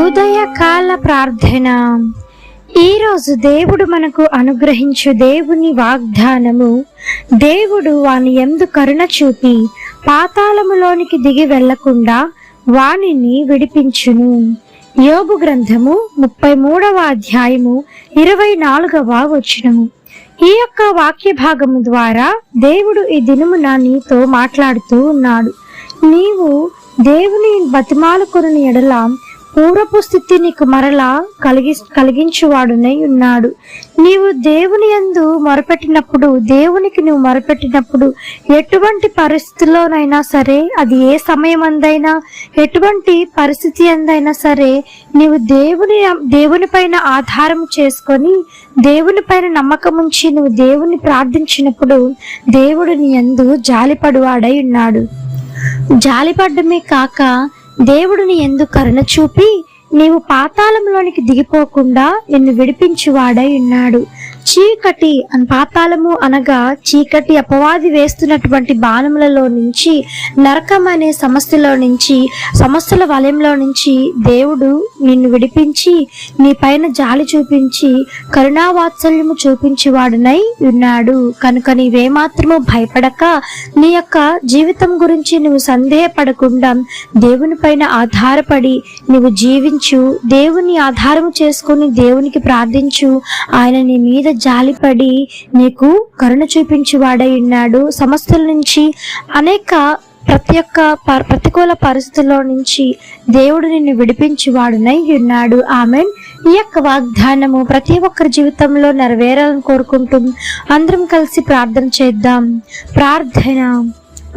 ఉదయకాల ప్రార్థన. ఈరోజు దేవుడు మనకు అనుగ్రహించు దేవుని వాగ్దానము. దేవుడు వాని యందు కరుణ చూపి పాతాళములోనికి దిగి వెళ్లకుండా వానిని విడిపించును. యోబు గ్రంథము 33వ అధ్యాయము 24వ వచనము. ఈ యొక్క వాక్య భాగము ద్వారా దేవుడు ఈ దినమున నీతో మాట్లాడుతూ ఉన్నాడు. నీవు దేవుని బతిమాలుకొనిన ఎడల పూర్వపు స్థితి నీకు మరలా కలిగించువాడునై ఉన్నాడు. నీవు దేవుని యందు మొరపెట్టినప్పుడు, దేవునికి నువ్వు మొరపెట్టినప్పుడు ఎటువంటి పరిస్థితిలోనైనా సరే, అది ఏ సమయం అందైనా, ఎటువంటి పరిస్థితి అందైనా సరే, నీవు దేవుని పైన ఆధారం చేసుకొని, దేవుని పైన నమ్మకం ఉంచి నువ్వు దేవుని ప్రార్థించినప్పుడు దేవుడు నీ యందు జాలిపడువాడై ఉన్నాడు. జాలిపడ్డమే కాక దేవుడు నీ యందు కరుణ చూపి నీవు పాతాళంలోనికి దిగిపోకుండా నిన్ను విడిపించువాడై ఉన్నాడు. చీకటి పాతాళము అనగా చీకటి, అపవాది వేస్తున్నటువంటి బాణములలో నుంచి, నరకం అనే సమస్యల వలయంలో నుంచి దేవుడు నిన్ను విడిపించి నీ పైన జాలి చూపించి కరుణావాత్సల్యము చూపించేవాడునై ఉన్నాడు. కనుక నీవేమాత్రము భయపడక, నీ యొక్క జీవితం గురించి నువ్వు సందేహపడకుండా దేవుని పైన ఆధారపడి నువ్వు జీవించు. దేవుని ఆధారము చేసుకుని దేవునికి ప్రార్థించు. ఆయన నీ మీద జాలిపడి నీకు కరుణ చూపించువాడై ఉన్నాడు. సమస్యల నుంచి, అనేక ప్రతికూల పరిస్థితుల్లో నుంచి దేవుడు నిన్ను విడిపించువాడునై ఉన్నాడు. ఆమెన్. ఈ యొక్క వాగ్దానము ప్రతి ఒక్కరి జీవితంలో నెరవేరాలని కోరుకుంటూ అందరం కలిసి ప్రార్థన చేద్దాం. ప్రార్థన.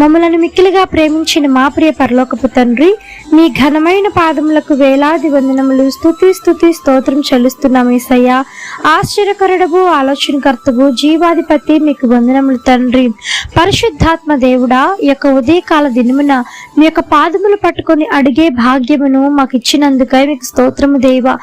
మమ్మలను మిక్కిలిగా ప్రేమించిన మా ప్రియ పరలోకపు తండ్రి, నీ ఘనమైన పాదములకు వేలాది వందనములు, స్తుతి స్తోత్రం చెల్లిస్తున్నాం యేసయ్యా. ఆశ్చర్యకరుడవు, ఆలోచనకర్తవు, జీవాధిపతి, మీకు వందనములు తండ్రి. పరిశుద్ధాత్మ దేవుడా, ఈ యొక్క ఉదయకాల దినమున మీ యొక్క పాదములు పట్టుకొని అడిగే భాగ్యమును మాకు ఇచ్చినందుకై మీకు స్తోత్రము దేవా.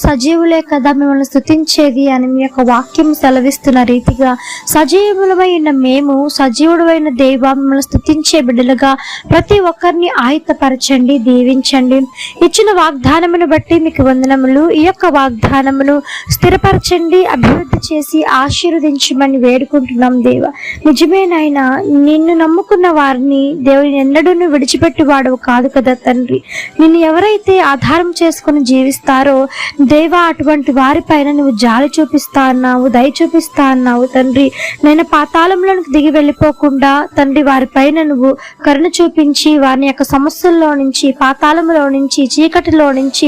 సజీవులే కదా మిమ్మల్ని స్తుతించేది అని మీ యొక్క వాక్యం సెలవిస్తున్న రీతిగా సజీవులమైన మేము, సజీవుడైన దేవా, మిమ్మల్ని స్తుతించే బిడ్డలుగా ప్రతి ఒక్కరిని ఆయుత్తపరచండి, దీవించండి. ఇచ్చిన వాగ్దానమును బట్టి మీకు వందనములు. ఈ యొక్క వాగ్దానమును స్థిరపరచండి, అభివృద్ధి చేసి ఆశీర్వదించమని వేడుకుంటున్నాం దేవా. నిజమేనాయనా, నిన్ను నమ్ముకున్న వారిని దేవుని ఎన్నడూ విడిచిపెట్టువాడు కాదు కదా తండ్రి. నిన్ను ఎవరైతే ఆధారం చేసుకుని జీవిస్తారో దేవా, అటువంటి వారిపైన నువ్వు జాలి చూపిస్తా అన్నావు, దయ చూపిస్తా అన్నావు తండ్రి. నేను పాతాళంలోనికి దిగి వెళ్ళిపోకుండా తండ్రి వారిపైన నువ్వు కరుణ చూపించి వారిని యొక్క సమస్యల్లో నుంచి, పాతాళంలో నుంచి, చీకటిలో నుంచి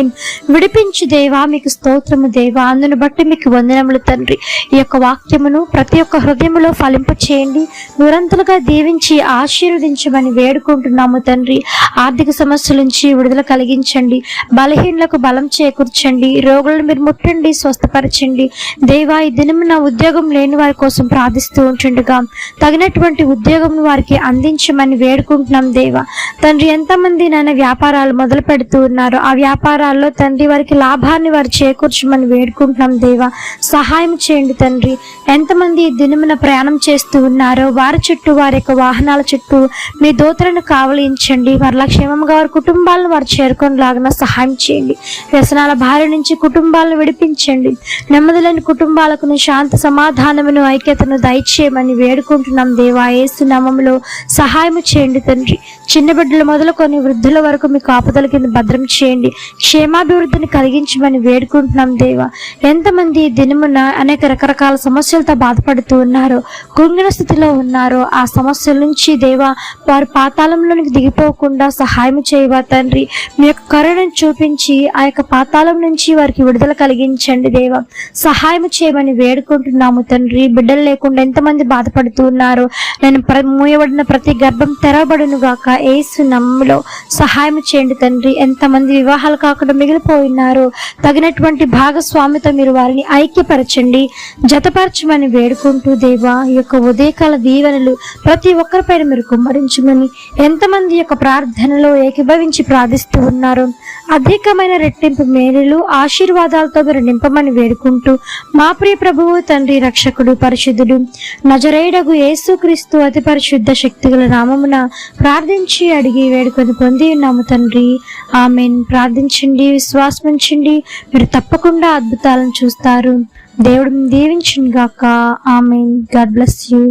విడిపించు దేవా. మీకు స్తోత్రము దేవా. అందును బట్టి మీకు వందనములు తండ్రి. ఈ యొక్క వాక్యమును ప్రతి ఒక్క హృదయములో ఫలింప చేయండి, నిరంతరంగా దీవించి ఆశీర్వదించమని వేడుకుంటున్నాము తండ్రి. ఆర్థిక సమస్యల నుంచి విడుదల కలిగించండి, బలహీనులకు బలం చేకూర్చండి, రోగులను మీరు ముట్టండి, స్వస్థపరచండి దేవా. ఈ దినమున ఉద్యోగం లేని వారి కోసం ప్రార్థిస్తూ ఉంటుండగా తగినటువంటి ఉద్యోగం వారికి అందించమని వేడుకుంటున్నాం దేవా. తండ్రి, ఎంతమంది నాయన వ్యాపారాలు మొదలు పెడుతూ ఉన్నారో ఆ వ్యాపారాల్లో తండ్రి వారికి లాభాన్ని వారు చేకూర్చమని వేడుకుంటున్నాం దేవా. సహాయం చేయండి తండ్రి. ఎంతమంది ఈ దినమున ప్రయాణం చేస్తూ ఉన్నారో వారి చుట్టూ, వారి యొక్క వాహనాల చుట్టూ మీ దూతలను కావలించండి. వారి క్షేమంగా వారి కుటుంబాలను వారు చేరుకొనిలాగా సహాయం చేయండి. వ్యసనాల భార్య నుంచి కుటుంబాలను విడిపించండి. నెమ్మది లేని కుటుంబాలకు శాంతి, సమాధానమును, ఐక్యతను దయచేయమని వేడుకుంటున్నాం దేవా. యేసు నామములో సహాయం చేయండి తండ్రి. చిన్న బిడ్డలు మొదలుకొని వృద్ధుల వరకు మీ కాపుదల కింద భద్రం చేయండి. క్షేమాభివృద్ధిని కలిగించమని వేడుకుంటున్నాం దేవా. ఎంతమంది దినమున అనేక రకరకాల సమస్యలతో బాధపడుతూ ఉన్నారో, కృంగిన స్థితిలో ఉన్నారో ఆ సమస్యల నుంచి దేవా వారు పాతాళంలోనికి దిగిపోకుండా సహాయం చేయవా తండ్రి. మీ యొక్క కరుణను చూపించి ఆ యొక్క పాతాళం నుంచి వారికి విడుదల కలిగించండి దేవా. సహాయం చేయమని వేడుకుంటున్నాము తండ్రి. బిడ్డలు లేకుండా ఎంతమంది బాధపడుతూ ఉన్నారో, నేను మూయబడిన ప్రతి గర్భం తెరవబడును గాక యేసు నామములో సహాయం చేయండి తండ్రి. ఎంతమంది వివాహాలు కాకుండా మిగిలిపోయినారో తగినటువంటి భాగస్వామితో మీరు వారిని ఐక్యపరచండి, జతపరచమని వేడుకుంటూ దేవా. ఈ యొక్క ఉదయకాల దీవెనలు ప్రతి ఒక్కరిపైన మీరు కుమ్మరించమని, ఎంతమంది యొక్క ప్రార్థనలో ఏకీభవించి ప్రార్థిస్తూ ఉన్నారో అధికమైన రెట్టింపు మేలులు, ఆశీర్వాదాలతో మీరు నింపమని వేడుకుంటూ మా ప్రియ ప్రభువు తండ్రి, రక్షకుడు, పరిశుద్ధుడు, నజరేయుడగు యేసుక్రీస్తు అతి పరిశుద్ధ శక్తిగల నామమున ప్రార్థించి కృపణించి అడిగి వేడుకొని పొంది ఉన్నాము తండ్రి. ఆమెన్. ప్రార్థించండి, విశ్వాసం ఉంచండి, మీరు తప్పకుండా అద్భుతాలను చూస్తారు. దేవుడు దీవించును గాక. ఆమెన్. God bless you.